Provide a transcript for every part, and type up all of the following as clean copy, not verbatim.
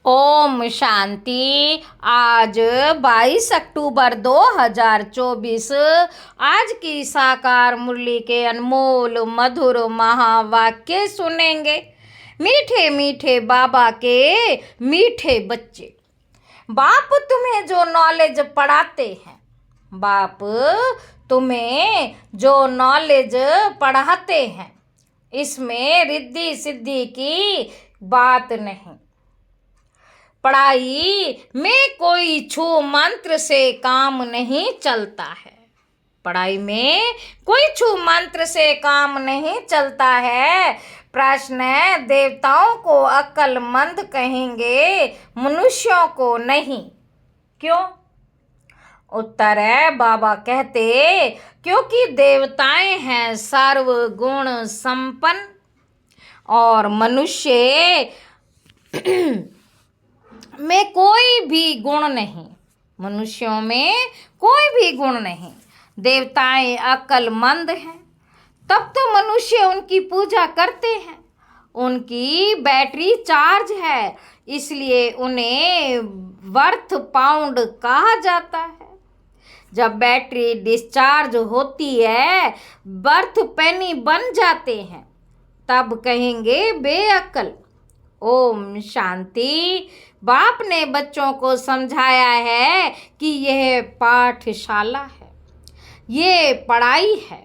ओम शांति। आज 22 अक्टूबर 2024। आज की साकार मुरली के अनमोल मधुर महावाक्य सुनेंगे। मीठे मीठे बाबा के मीठे बच्चे। बाप तुम्हें जो नॉलेज पढ़ाते हैं, बाप तुम्हें जो नॉलेज पढ़ाते हैं, इसमें रिद्धि सिद्धि की बात नहीं। पढ़ाई में कोई छू मंत्र से काम नहीं चलता है। पढ़ाई में कोई छू मंत्र से काम नहीं चलता है। प्रश्न है, देवताओं को अक्लमंद कहेंगे, मनुष्यों को नहीं, क्यों? उत्तर है, बाबा कहते क्योंकि देवताएं हैं सर्वगुण संपन्न और मनुष्य में कोई भी गुण नहीं। मनुष्यों में कोई भी गुण नहीं। देवताएं अक्लमंद हैं, तब तो मनुष्य उनकी पूजा करते हैं। उनकी बैटरी चार्ज है, इसलिए उन्हें वर्थ पाउंड कहा जाता है। जब बैटरी डिस्चार्ज होती है, बर्थ पेनी बन जाते हैं, तब कहेंगे बेअक्ल। ओम शांति। बाप ने बच्चों को समझाया है कि यह पाठशाला है, ये पढ़ाई है।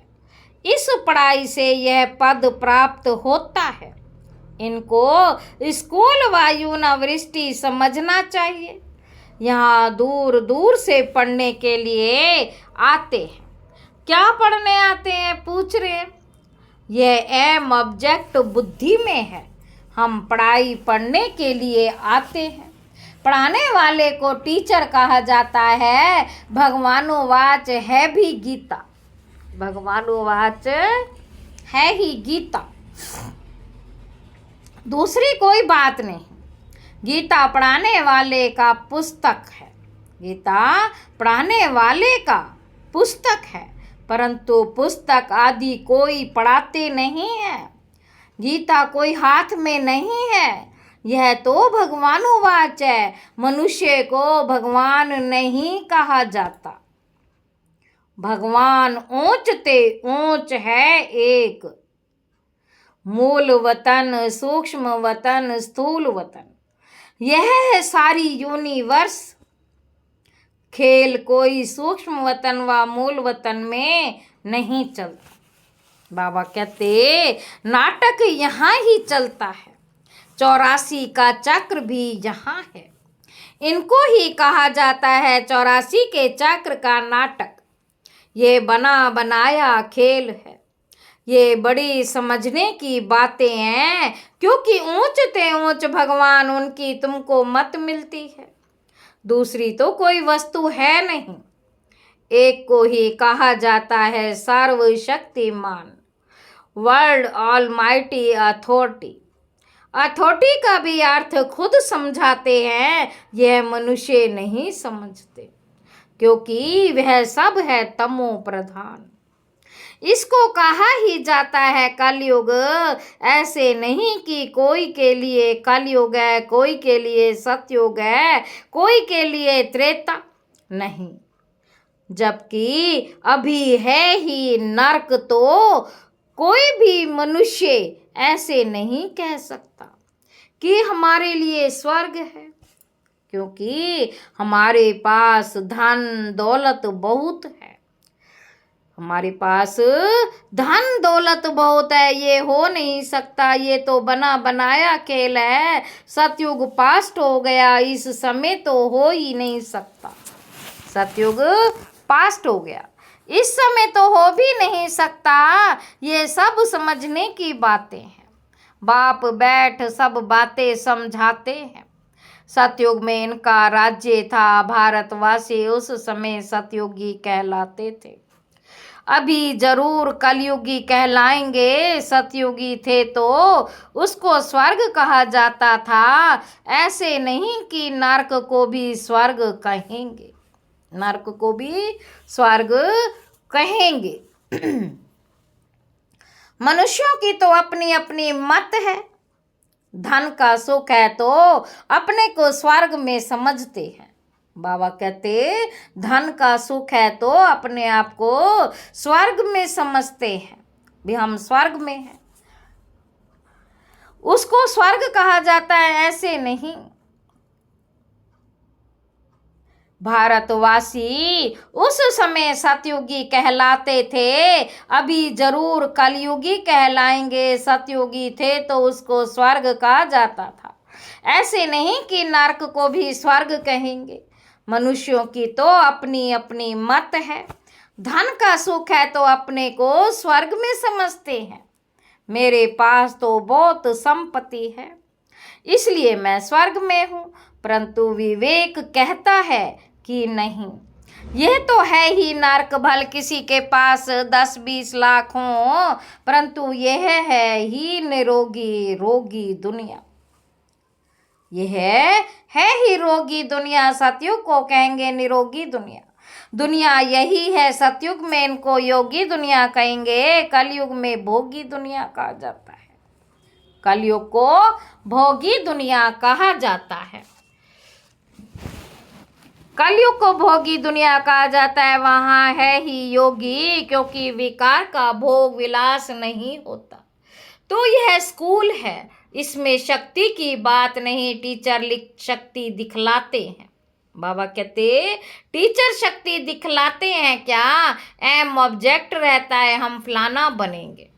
इस पढ़ाई से यह पद प्राप्त होता है। इनको स्कूल व यूनिवर्सिटी समझना चाहिए। यहाँ दूर दूर से पढ़ने के लिए आते हैं। क्या पढ़ने आते हैं पूछ रहे हैं? यह एम ऑब्जेक्ट बुद्धि में है। हम पढ़ाई पढ़ने के लिए आते हैं। पढ़ाने वाले को टीचर कहा जाता है। भगवानोवाच है भी गीता। भगवानोवाच है ही गीता, दूसरी कोई बात नहीं। गीता पढ़ाने वाले का पुस्तक है। गीता पढ़ाने वाले का पुस्तक है, परंतु पुस्तक आदि कोई पढ़ाते नहीं है। गीता कोई हाथ में नहीं है। यह तो भगवानोवाच है। मनुष्य को भगवान नहीं कहा जाता। भगवान ऊंचते ऊंच है एक। मूल वतन, सूक्ष्म वतन, स्थूल वतन, यह है सारी यूनिवर्स। खेल कोई सूक्ष्म वतन व मूल वतन में नहीं चलता। बाबा कहते नाटक यहाँ ही चलता है। 84 का चक्र भी यहाँ है। इनको ही कहा जाता है 84 के चक्र का नाटक। ये बना बनाया खेल है। ये बड़ी समझने की बातें हैं, क्योंकि ऊंचते ऊंच भगवान उनकी तुमको मत मिलती है। दूसरी तो कोई वस्तु है नहीं। एक को ही कहा जाता है सर्वशक्तिमान, वर्ल्ड ऑलमाइटी अथॉरिटी। अथॉरिटी का भी अर्थ खुद समझाते हैं, यह मनुष्य नहीं समझते, क्योंकि वह सब है तमो प्रधान। इसको कहा ही जाता है कलयुग। ऐसे नहीं कि कोई के लिए कलयुग है, कोई के लिए सतयुग है, कोई के लिए त्रेता नहीं। जबकि अभी है ही नरक, तो कोई भी मनुष्य ऐसे नहीं कह सकता कि हमारे लिए स्वर्ग है, क्योंकि हमारे पास धन दौलत बहुत है। हमारे पास धन दौलत बहुत है, ये हो नहीं सकता। ये तो बना बनाया खेल है। सतयुग पास्ट हो गया, इस समय तो हो ही नहीं सकता। सतयुग पास्ट हो गया, इस समय तो हो भी नहीं सकता। ये सब समझने की बातें हैं। बाप बैठ सब बातें समझाते हैं। सतयुग में इनका राज्य था। भारतवासी उस समय सतयुगी कहलाते थे। अभी जरूर कलयुगी कहलाएंगे। सतयुगी थे तो उसको स्वर्ग कहा जाता था। ऐसे नहीं कि नरक को भी स्वर्ग कहेंगे। नरक को भी स्वर्ग कहेंगे। मनुष्यों की तो अपनी अपनी मत है। धन का सुख है तो अपने को स्वर्ग में समझते हैं। बाबा कहते धन का सुख है तो अपने आप को स्वर्ग में समझते हैं, भी हम स्वर्ग में हैं, उसको स्वर्ग कहा जाता है, ऐसे नहीं। भारतवासी उस समय सतयुगी कहलाते थे, अभी जरूर कलयुगी कहलाएंगे। सतयुगी थे तो उसको स्वर्ग कहा जाता था, ऐसे नहीं कि नरक को भी स्वर्ग कहेंगे। मनुष्यों की तो अपनी अपनी मत है। धन का सुख है तो अपने को स्वर्ग में समझते हैं। मेरे पास तो बहुत संपत्ति है, इसलिए मैं स्वर्ग में हूँ। परंतु विवेक कहता है कि नहीं, यह तो है ही नरक। भल किसी के पास 10-20 लाख हों, परंतु यह है ही निरोगी रोगी दुनिया। यह है ही रोगी दुनिया। सतयुग को कहेंगे निरोगी दुनिया। दुनिया यही है। सतयुग में इनको योगी दुनिया कहेंगे, कलयुग में भोगी दुनिया कहा जाता है। कलयुग को भोगी दुनिया कहा जाता है। कलयुग को भोगी दुनिया कहा जाता है। वहाँ है ही योगी, क्योंकि विकार का भोग विलास नहीं होता। तो यह स्कूल है, इसमें शक्ति की बात नहीं। टीचर शक्ति दिखलाते हैं। बाबा कहते टीचर शक्ति दिखलाते हैं क्या? एम ऑब्जेक्ट रहता है, हम फलाना बनेंगे।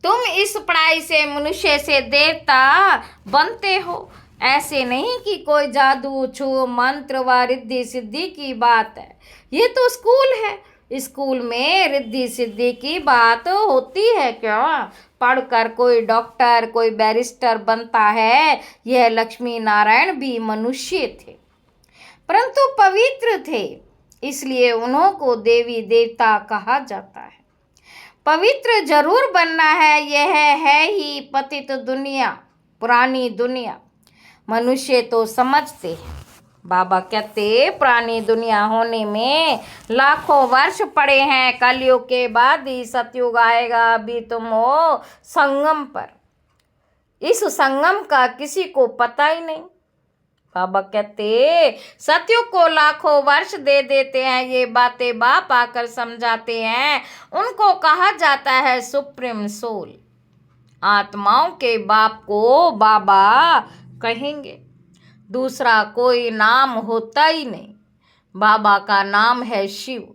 तुम इस पढ़ाई से मनुष्य से देवता बनते हो, ऐसे नहीं कि कोई जादू छू मंत्र व रिद्धि सिद्धि की बात है। ये तो स्कूल है, स्कूल में रिद्धि सिद्धि की बात होती है क्या? पढ़कर कोई डॉक्टर कोई बैरिस्टर बनता है। यह लक्ष्मी नारायण भी मनुष्य थे, परंतु पवित्र थे, इसलिए उन्हों को देवी देवता कहा जाता है। पवित्र जरूर बनना है। यह है ही पतित दुनिया, पुरानी दुनिया। मनुष्य तो समझते हैं। बाबा कहते पुरानी दुनिया होने में लाखों वर्ष पड़े हैं। कलयुग के बाद ही सतयुग आएगा। अभी तुम हो संगम पर, इस संगम का किसी को पता ही नहीं। बाबा कहते सतयुग को लाखों वर्ष दे देते हैं। ये बातें बाप आकर समझाते हैं। उनको कहा जाता है सुप्रीम सोल। आत्माओं के बाप को बाबा कहेंगे। दूसरा कोई नाम होता ही नहीं। बाबा का नाम है शिव।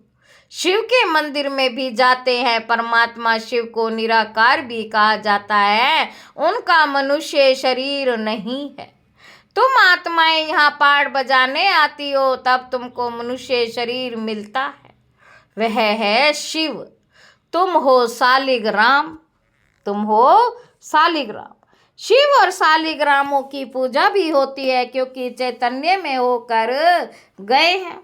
शिव के मंदिर में भी जाते हैं। परमात्मा शिव को निराकार भी कहा जाता है। उनका मनुष्य शरीर नहीं है। तुम आत्माएं यहाँ पाठ बजाने आती हो, तब तुमको मनुष्य शरीर मिलता है। वह है शिव। तुम हो शालिग्राम, तुम हो शालिग्राम। शिव और शालिग्रामों की पूजा भी होती है, क्योंकि चैतन्य में होकर गए हैं,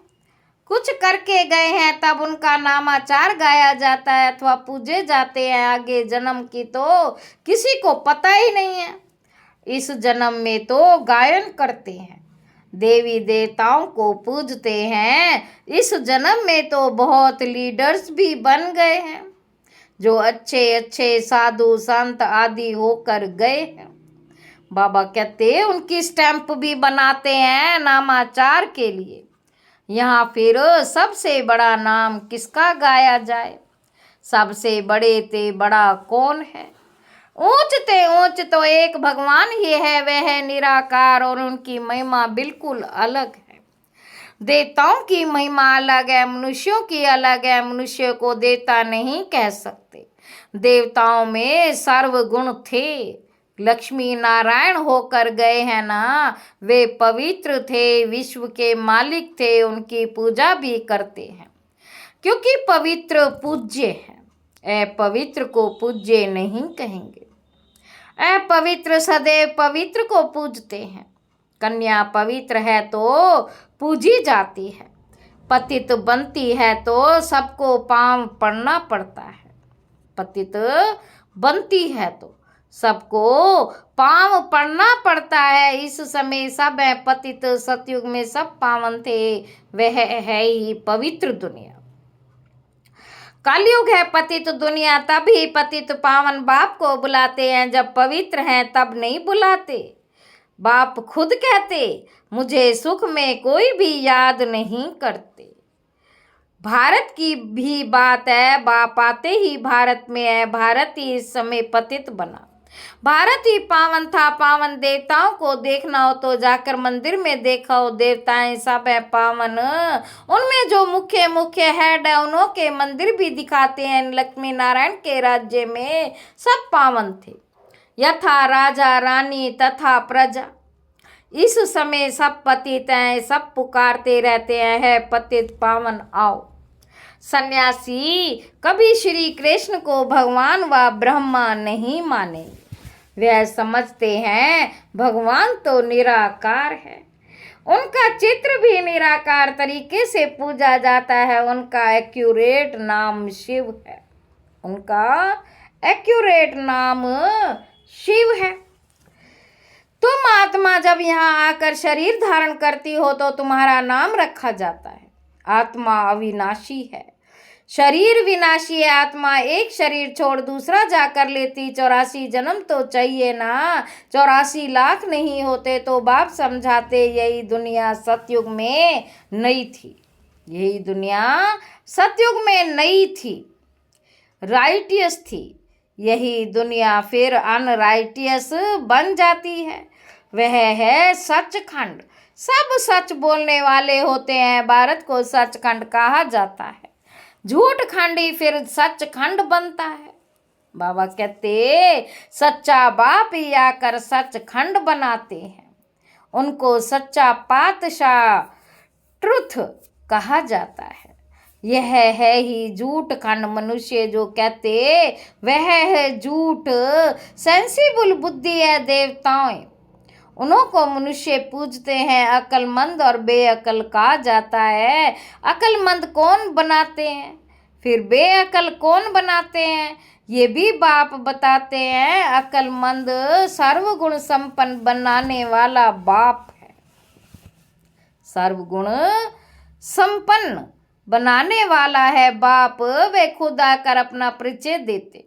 कुछ करके गए हैं, तब उनका नामाचार गाया जाता है अथवा पूजे जाते हैं। आगे जन्म की तो किसी को पता ही नहीं है। इस जन्म में तो गायन करते हैं, देवी देवताओं को पूजते हैं। इस जन्म में तो बहुत लीडर्स भी बन गए हैं, जो अच्छे अच्छे साधु संत आदि होकर गए हैं। बाबा कहते हैं उनकी स्टैंप भी बनाते हैं नामाचार के लिए। यहाँ फिर सबसे बड़ा नाम किसका गाया जाए? सबसे बड़े ते बड़ा कौन है? ऊंच ते ऊंच तो एक भगवान ही है, वह है निराकार, और उनकी महिमा बिल्कुल अलग है। देवताओं की महिमा अलग है, मनुष्यों की अलग है। मनुष्य को देवता नहीं कह सकते। देवताओं में सर्वगुण थे। लक्ष्मी नारायण होकर गए हैं ना, वे पवित्र थे, विश्व के मालिक थे। उनकी पूजा भी करते हैं, क्योंकि पवित्र पूज्य है। अपवित्र को पूज्य नहीं कहेंगे। अपवित्र सदैव पवित्र को पूजते हैं। कन्या पवित्र है तो पूजी जाती है। पतित बनती है तो सबको पांव पड़ना पड़ता है। पतित बनती है तो सबको पांव पड़ना पड़ता है। इस समय सब है पतित, सतयुग में सब पावन थे। वह है ही पवित्र दुनिया। कलयुग है पतित दुनिया, तभी पतित पावन बाप को बुलाते हैं, जब पवित्र हैं तब नहीं बुलाते। बाप खुद कहते, मुझे सुख में कोई भी याद नहीं करते। भारत की भी बात है, बाप आते ही भारत में है, भारत ही इस समय पतित बना। भारत ही पावन था, पावन देवताओं को देखना हो तो जाकर मंदिर में देखा हो, देवताएं सब है पावन। उनमें जो मुख्य मुख्य हेड है उन्हों के मंदिर भी दिखाते हैं। लक्ष्मी नारायण के राज्य में सब पावन थे, यथा राजा रानी तथा प्रजा। इस समय सब पतित हैं, सब पुकारते रहते हैं, है पतित पावन आओ। सन्यासी कभी श्री कृष्ण को भगवान व ब्रह्मा नहीं माने, वे समझते हैं भगवान तो निराकार है। उनका चित्र भी निराकार तरीके से पूजा जाता है। उनका एक्यूरेट नाम शिव है, उनका एक्यूरेट नाम शिव है। तुम आत्मा जब यहाँ आकर शरीर धारण करती हो तो तुम्हारा नाम रखा जाता है। आत्मा अविनाशी है, शरीर विनाशी है। आत्मा एक शरीर छोड़ दूसरा जाकर लेती। 84 जन्म तो चाहिए ना, 84 लाख नहीं होते तो बाप समझाते यही दुनिया सतयुग में नई थी, यही दुनिया सतयुग में नई थी, राइटियस थी। यही दुनिया फिर अनराइटियस बन जाती है, वह है सचखंड। सब सच बोलने वाले होते हैं, भारत को सचखंड कहा जाता है। झूठ खंड ही फिर सचखंड बनता है। बाबा कहते सच्चा बाप ही आकर सचखंड बनाते हैं, उनको सच्चा पातशाह ट्रुथ कहा जाता है। यह है ही झूठ खंड। मनुष्य जो कहते वह है झूठ। सेंसिबल बुद्धि है देवताओं, उन्हों को मनुष्य पूजते हैं। अक्लमंद और बेअकल कहा जाता है। अक्लमंद कौन बनाते हैं, फिर बेअकल कौन बनाते हैं, ये भी बाप बताते हैं। अक्लमंद सर्वगुण संपन्न बनाने वाला बाप है, सर्वगुण संपन्न बनाने वाला है बाप। वे खुद आकर अपना परिचय देते,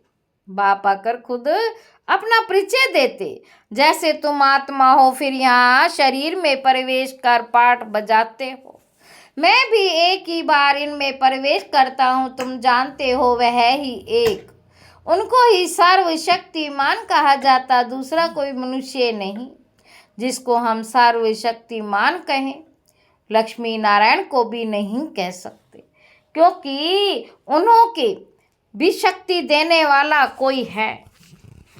बाप आकर खुद अपना परिचय देते। जैसे तुम आत्मा हो, फिर यहाँ शरीर में प्रवेश कर पाठ बजाते हो। मैं भी एक ही बार इनमें प्रवेश करता हूँ, तुम जानते हो वह ही एक। उनको ही सर्वशक्तिमान कहा जाता, दूसरा कोई मनुष्य नहीं जिसको हम सर्वशक्तिमान कहें। लक्ष्मी नारायण को भी नहीं कह सकते, क्योंकि उन्हों के भी शक्ति देने वाला कोई है।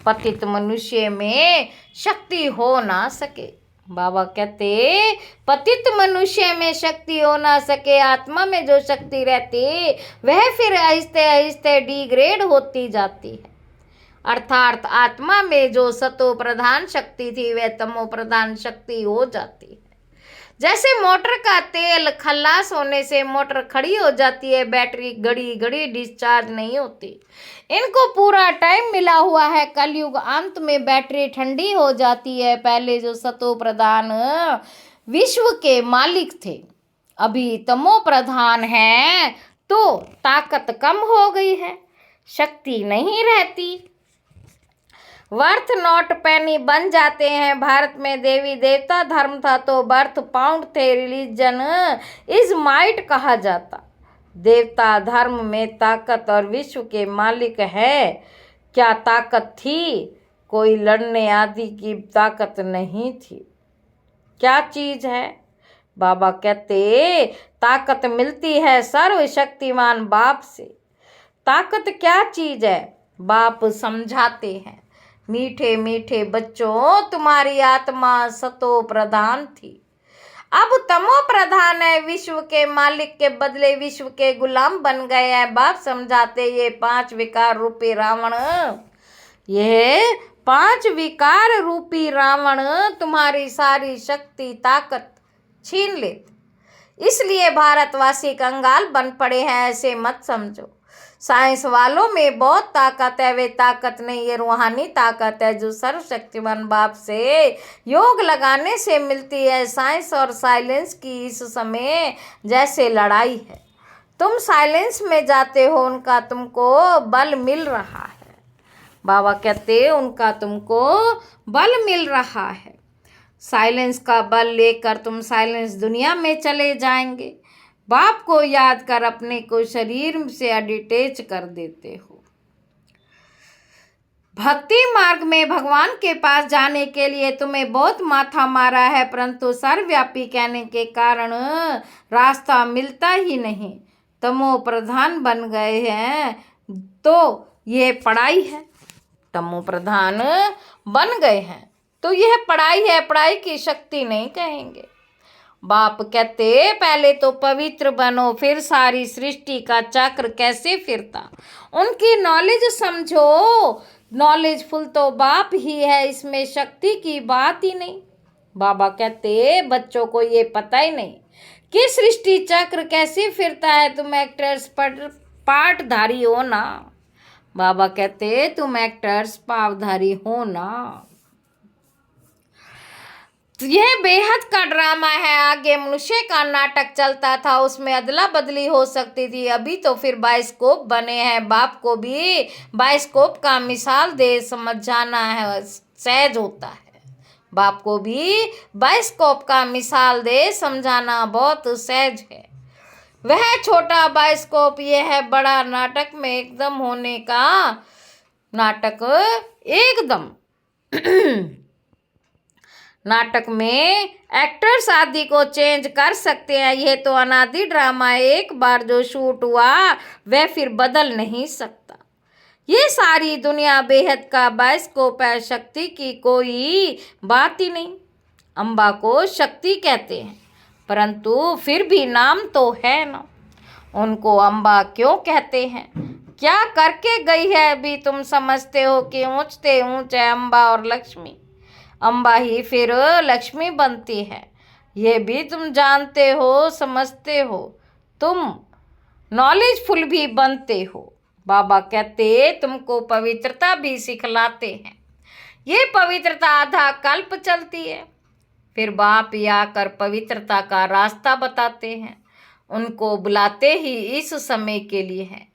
पतित मनुष्य में शक्ति हो ना सके। बाबा कहते पतित मनुष्य में शक्ति हो ना सके, आत्मा में जो शक्ति रहती वह फिर आहिस्ते आहिस्ते डिग्रेड होती जाती है। अर्थात आत्मा में जो सतो प्रधान शक्ति थी वह तमो प्रधान शक्ति हो जाती है। जैसे मोटर का तेल खल्लास होने से मोटर खड़ी हो जाती है, बैटरी घड़ी घड़ी डिस्चार्ज नहीं होती। इनको पूरा टाइम मिला हुआ है, कलयुग अंत में बैटरी ठंडी हो जाती है। पहले जो सतो प्रधान विश्व के मालिक थे, अभी तमो प्रधान है तो ताकत कम हो गई है, शक्ति नहीं रहती, वर्थ नॉट पेनी बन जाते हैं। भारत में देवी देवता धर्म था तो बर्थ पाउंड थे, रिलीजन इज माइट कहा जाता। देवता धर्म में ताकत और विश्व के मालिक है। क्या ताकत थी? कोई लड़ने आदि की ताकत नहीं थी। क्या चीज़ है? बाबा कहते ताकत मिलती है सर्वशक्तिमान बाप से। ताकत क्या चीज़ है? बाप समझाते हैं, मीठे मीठे बच्चों, तुम्हारी आत्मा सतो प्रधान थी, अब तमो प्रधान है। विश्व के मालिक के बदले विश्व के गुलाम बन गए हैं। बाप समझाते ये 5 विकार रूपी रावण, ये 5 विकार रूपी रावण तुम्हारी सारी शक्ति ताकत छीन लेते, इसलिए भारतवासी कंगाल बन पड़े हैं। ऐसे मत समझो। साइंस वालों में बहुत ताकत है, वे ताकत नहीं, ये रूहानी ताकत है जो सर्वशक्तिमान बाप से योग लगाने से मिलती है। साइंस और साइलेंस की इस समय जैसे लड़ाई है, तुम साइलेंस में जाते हो, उनका तुमको बल मिल रहा है। बाबा कहते उनका तुमको बल मिल रहा है। साइलेंस का बल लेकर तुम साइलेंस दुनिया में चले जाएंगे। बाप को याद कर अपने को शरीर से अडिटेच कर देते हो। भक्ति मार्ग में भगवान के पास जाने के लिए तुम्हें बहुत माथा मारा है, परंतु सर्वव्यापी कहने के कारण रास्ता मिलता ही नहीं। तमो प्रधान बन गए हैं तो यह पढ़ाई है। तमो प्रधान बन गए हैं तो यह पढ़ाई है, पढ़ाई की शक्ति नहीं कहेंगे। बाप कहते पहले तो पवित्र बनो, फिर सारी सृष्टि का चक्र कैसे फिरता। उनकी नॉलेज समझो। नॉलेजफुल तो बाप ही है, इसमें शक्ति की बात ही नहीं। बाबा कहते बच्चों को ये पता ही नहीं कि सृष्टि चक्र कैसे फिरता है। तुम एक्टर्स पाठधारी हो ना। बाबा कहते तुम एक्टर्स पावधारी हो ना। यह बेहद का ड्रामा है। आगे मनुष्य का नाटक चलता था, उसमें अदला बदली हो सकती थी। अभी तो फिर बाइस्कोप बने हैं। बाप को भी बाइस्कोप का मिसाल दे समझाना है, सहज होता है। बाप को भी बाइस्कोप का मिसाल दे समझाना बहुत सहज है। वह छोटा बाइस्कोप, यह है बड़ा नाटक में एकदम होने का नाटक। एकदम नाटक में एक्टर्स आदि को चेंज कर सकते हैं। यह तो अनादि ड्रामा है, एक बार जो शूट हुआ वह फिर बदल नहीं सकता। ये सारी दुनिया बेहद का बाइस्कोप है, शक्ति की कोई बात ही नहीं। अम्बा को शक्ति कहते हैं, परंतु फिर भी नाम तो है ना। उनको अम्बा क्यों कहते हैं? क्या करके गई है अभी तुम समझते हो कि ऊंचते ऊंच है अम्बा और लक्ष्मी। अम्बा ही फिर लक्ष्मी बनती है, ये भी तुम जानते हो, समझते हो। तुम नॉलेजफुल भी बनते हो। बाबा कहते तुमको पवित्रता भी सिखलाते हैं। ये पवित्रता आधा कल्प चलती है, फिर बाप ही आकर पवित्रता का रास्ता बताते हैं। उनको बुलाते ही इस समय के लिए है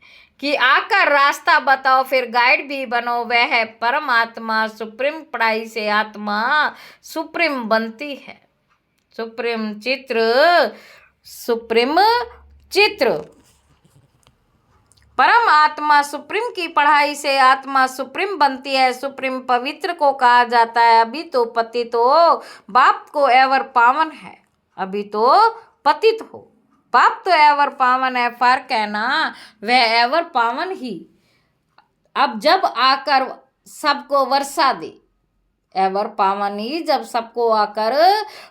कि आकर रास्ता बताओ, फिर गाइड भी बनो। वह है परमात्मा सुप्रीम। पढ़ाई से आत्मा सुप्रीम बनती है। सुप्रीम चित्र परम आत्मा सुप्रीम की पढ़ाई से आत्मा सुप्रीम बनती है। सुप्रीम पवित्र को कहा जाता है। अभी तो पतित हो, बाप को एवर पावन है। अभी तो पतित हो, बाप तो एवर पावन है। फर्क है ना, वह एवर पावन ही अब जब आकर सबको वर्षा दे। एवर पावन ही जब सबको आकर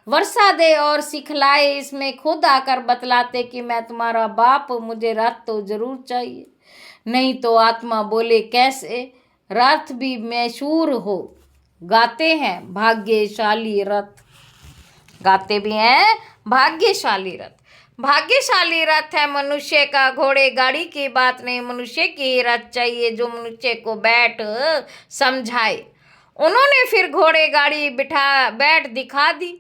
वर्षा दे और सिखलाए। इसमें खुद आकर बतलाते कि मैं तुम्हारा बाप, मुझे रथ तो जरूर चाहिए। नहीं तो आत्मा बोले कैसे, रथ भी मैशूर हो। गाते हैं भाग्यशाली रथ, गाते भी हैं भाग्यशाली रथ। भाग्यशाली रथ है मनुष्य का, घोड़े गाड़ी की बात नहीं। मनुष्य की ही रथ चाहिए जो मनुष्य को बैठ समझाए। उन्होंने फिर घोड़े गाड़ी बैठ दिखा दी।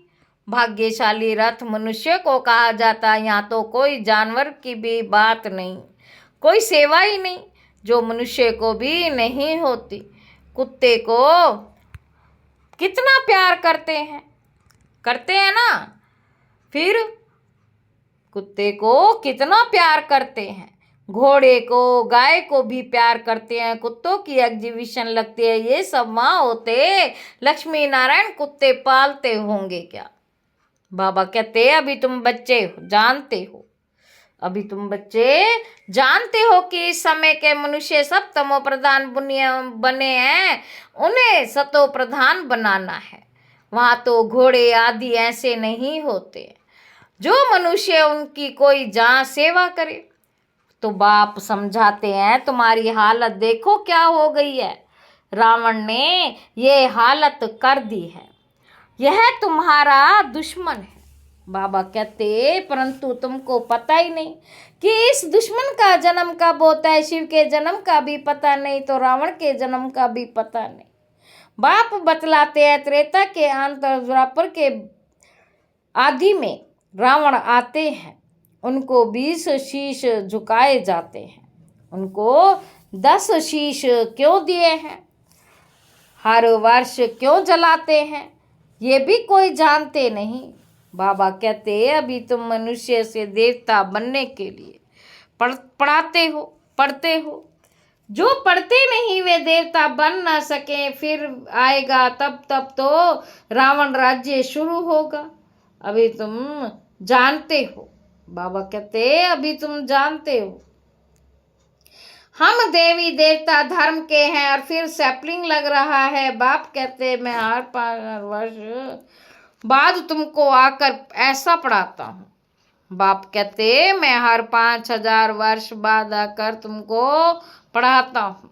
भाग्यशाली रथ मनुष्य को कहा जाता। यहाँ तो कोई जानवर की भी बात नहीं, कोई सेवा ही नहीं जो मनुष्य को भी नहीं होती। कुत्ते को कितना प्यार करते हैं ना, फिर कुत्ते को कितना प्यार करते हैं। घोड़े को, गाय को भी प्यार करते हैं। कुत्तों की एग्जीबिशन लगती है, ये सब वहाँ होते। लक्ष्मी नारायण कुत्ते पालते होंगे क्या? बाबा कहते अभी तुम बच्चे हो, जानते हो। अभी तुम बच्चे जानते हो कि इस समय के मनुष्य सब तमो प्रधान बने हैं, उन्हें सतो प्रधान बनाना है। वहाँ तो घोड़े आदि ऐसे नहीं होते जो मनुष्य उनकी कोई जहाँ सेवा करे। तो बाप समझाते हैं तुम्हारी हालत देखो क्या हो गई है। रावण ने ये हालत कर दी है, यह तुम्हारा दुश्मन है। बाबा कहते परंतु तुमको पता ही नहीं कि इस दुश्मन का जन्म कब होता है। शिव के जन्म का भी पता नहीं तो रावण के जन्म का भी पता नहीं। बाप बतलाते हैं त्रेता के अंत और द्वापर के आदि में रावण आते हैं। उनको 20 शीश झुकाए जाते हैं। उनको 10 शीश क्यों दिए हैं, हर वर्ष क्यों जलाते हैं, ये भी कोई जानते नहीं। बाबा कहते अभी तुम मनुष्य से देवता बनने के लिए पढ़ते हो। जो पढ़ते नहीं वे देवता बन ना सके, फिर आएगा तब तो रावण राज्य शुरू होगा। अभी तुम जानते हो, बाबा कहते अभी तुम जानते हो हम देवी देवता धर्म के हैं। और फिर सैपलिंग लग रहा है। बाप कहते मैं हर 5 वर्ष बाद तुमको आकर ऐसा पढ़ाता हूँ। बाप कहते मैं हर 5000 वर्ष बाद आकर तुमको पढ़ाता हूँ।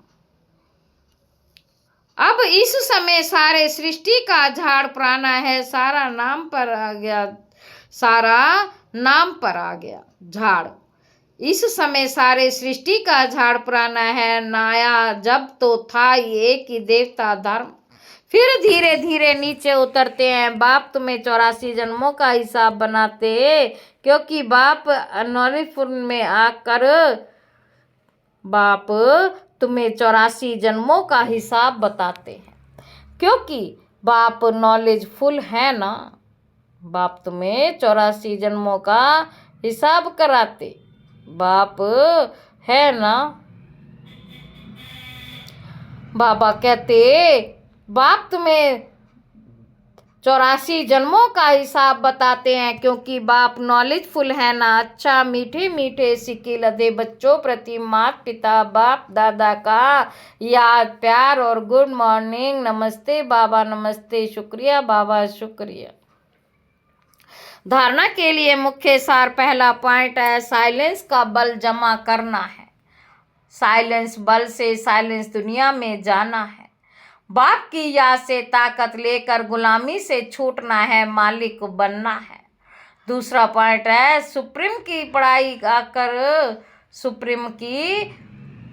अब इस समय सारे सृष्टि का झाड़ पुराना है, सारा नाम पर आ गया झाड़। इस समय सारे सृष्टि का झाड़ पुराना है, नया जब तो था एक ही देवता धर्म। फिर धीरे धीरे नीचे उतरते हैं। बाप तुम्हें 84 जन्मों का हिसाब बनाते, क्योंकि बाप नॉलेजफुल में आकर बाप तुम्हें 84 जन्मों का हिसाब बताते हैं, क्योंकि बाप नॉलेजफुल है ना। बाप तुम्हें 84 जन्मों का हिसाब कराते, बाप है ना। बाबा कहते बाप तुम्हें 84 जन्मों का हिसाब बताते हैं, क्योंकि बाप नॉलेजफुल है ना। अच्छा मीठे मीठे सिक्के लदे बच्चों प्रति माता पिता बाप दादा का याद प्यार और गुड मॉर्निंग। नमस्ते बाबा, नमस्ते, शुक्रिया बाबा, शुक्रिया। धारणा के लिए मुख्य सार पहला पॉइंट है साइलेंस का बल जमा करना है। साइलेंस बल से साइलेंस दुनिया में जाना है। बाप की याद से ताकत लेकर गुलामी से छूटना है, मालिक बनना है। दूसरा पॉइंट है सुप्रीम की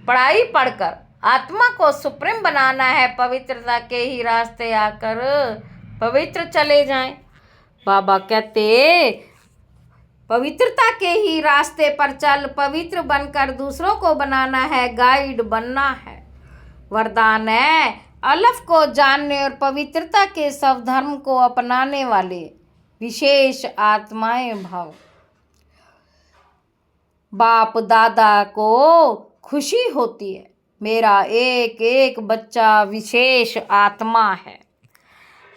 पढ़ाई पढ़कर आत्मा को सुप्रीम बनाना है। पवित्रता के ही रास्ते आकर पवित्र चले जाएं। बाबा कहते पवित्रता के ही रास्ते पर चल, पवित्र बनकर दूसरों को बनाना है, गाइड बनना है। वरदान है अलफ को जानने और पवित्रता के सब धर्म को अपनाने वाले विशेष आत्माएं भाव। बाप दादा को खुशी होती है, मेरा एक एक बच्चा विशेष आत्मा है।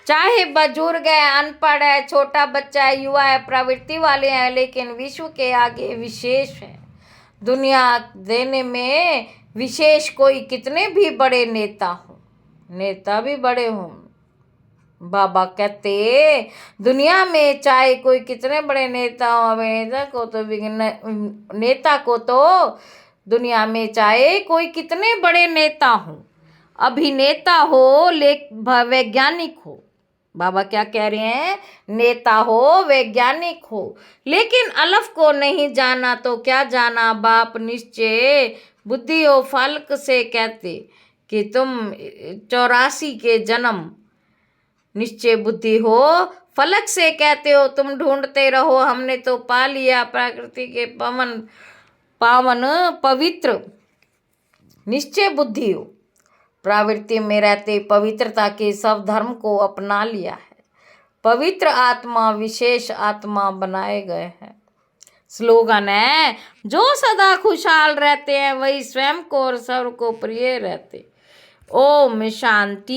चाहे बुजुर्ग है, अनपढ़ है, छोटा बच्चा है, युवा है, प्रवृत्ति वाले हैं, लेकिन विश्व के आगे विशेष है। दुनिया देने में विशेष कोई कितने भी बड़े नेता भी बड़े हों। बाबा कहते दुनिया में चाहे कोई कितने बड़े नेता हो, नेता को तो दुनिया में चाहे कोई कितने बड़े नेता हो, अभिनेता हो, वैज्ञानिक हो। बाबा क्या कह रहे हैं, नेता हो, वैज्ञानिक हो, लेकिन अलफ को नहीं जाना तो क्या जाना। बाप निश्चय बुद्धि हो फलक से कहते कि तुम 84 के जन्म, निश्चय बुद्धि हो फलक से कहते हो तुम ढूंढते रहो, हमने तो पा लिया प्रकृति के पावन पवित्र। निश्चय बुद्धि हो प्रवृत्ति में रहते पवित्रता के सब धर्म को अपना लिया है। पवित्र आत्मा विशेष आत्मा बनाए गए हैं। स्लोगन है जो सदा खुशहाल रहते हैं वही स्वयं को और सर्व को प्रिय रहते। ओम शांति।